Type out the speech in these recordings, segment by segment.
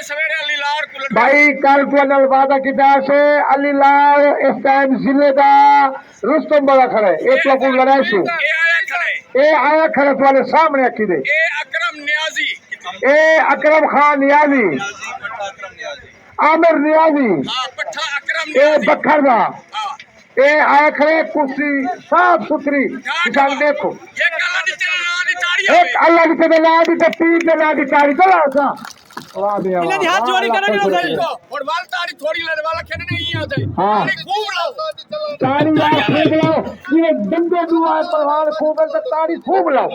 भाई कल को वादा किया से अली लाल इस टाइम जिले का रुस्तम बड़ा खड़े एक लोग लड़ाई से ए आया खड़े तुम्हारे सामने अखी दे ए अकरम खान नियाजी आमिर नियाजी ए बखर दा ए आया खड़े कुर्सी साफ सुथरी निशान देखो एक अल्लाह की तेरे नाम की तीन के नाम की तारी चला सा वाह दिया इन्हें हाथ जोड़ी करने हो जाए और वाल तारी थोड़ी लड़ने वाला खेलने नहीं आता है हां खूब लाओ तारी लाओ खूब लाओ ये डंडे दुआ परवान खूब तो तारी खूब लाओ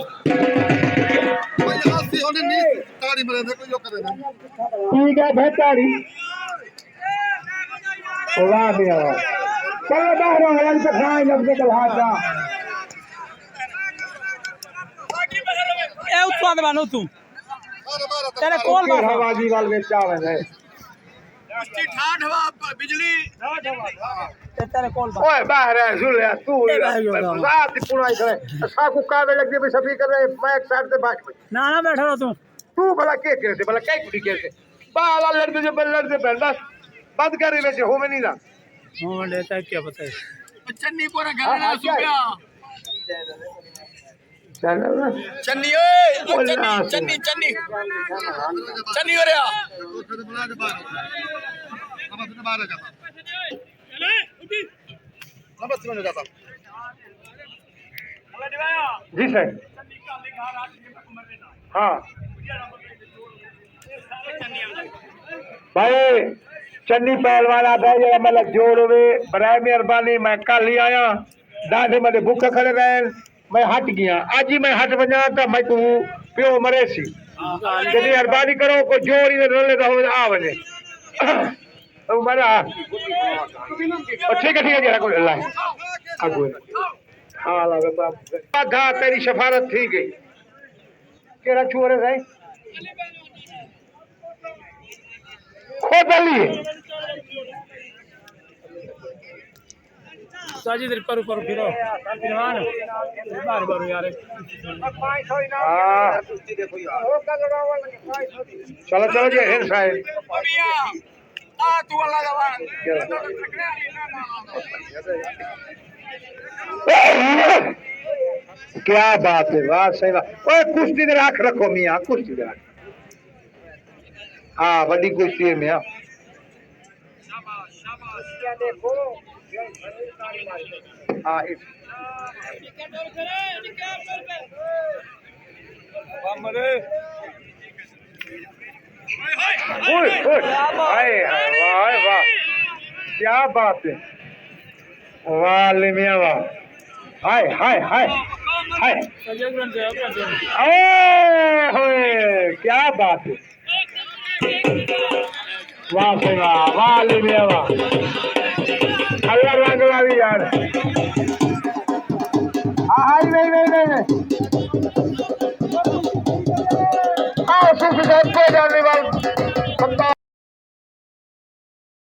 भाई हाथी होने नहीं तारी मरे कोई जो करे ठीक है भाई तारी वाह दिया चलो बाहर हलन से खाए जब के हाथ जा ए उत्पाद बानो तू तेरे कॉल बात हवाजी वाल में चाव है उसकी ठाठ हवा बिजली तेरे कॉल बात ओए बाहर है जुलिया तू रात पूरा करे सा को कावे लग दे सफी कर रहे मैं एक साइड से बात ना ना बैठा रहो तू भला के करे भला कई कुड़ी के बाला लड़ते जो लड़ते बंदा बंद कर में हो में नहीं ना हां लेता क्या पता है चन्नी पूरा घर ना सुबह चलो ना चन्नी ओए चन्नी चन्नी चन्नी हो रहा अब तो बाहर जाता चले उठी अब बस में जाता जी सर हाँ भाई चन्नी पहलवान आता है मतलब जोड़ हुए बराए मेहरबानी मैं कल ही आया दादे मेरे भूख खड़े रहे मैं हट गया आज ही मैं हट बजा तो मैं तू प्यो मरे सी यदि मेहरबानी करो को जोर ही रोले तो आ वने तो मरा ठीक है जरा को अल्लाह आगो हां लगे बाप धा तेरी शफारत थी गई केरा चोरे है खोदली साजी इधर पर ऊपर फिरो पहलवान बार बार यार हां चलो चलो जी हेर साहब आ तू अल्लाह जवान क्या बात है वाह सही बात ओए कुश्ती दे राख रखो मियां कुश्ती दे राख हां बड़ी कुश्ती है मियां शाबाश शाबाश क्या देखो हां हमरे ओए ओए हाय वाह वाह क्या बात है वाह ले मियां वाह हाय हाय हाय हाय ओए क्या बात है वाह सही वाह ले मियां वाह अल्लाह रंग वाली यार हाय नहीं नहीं नहीं आओ सुख से कोई जाने वाला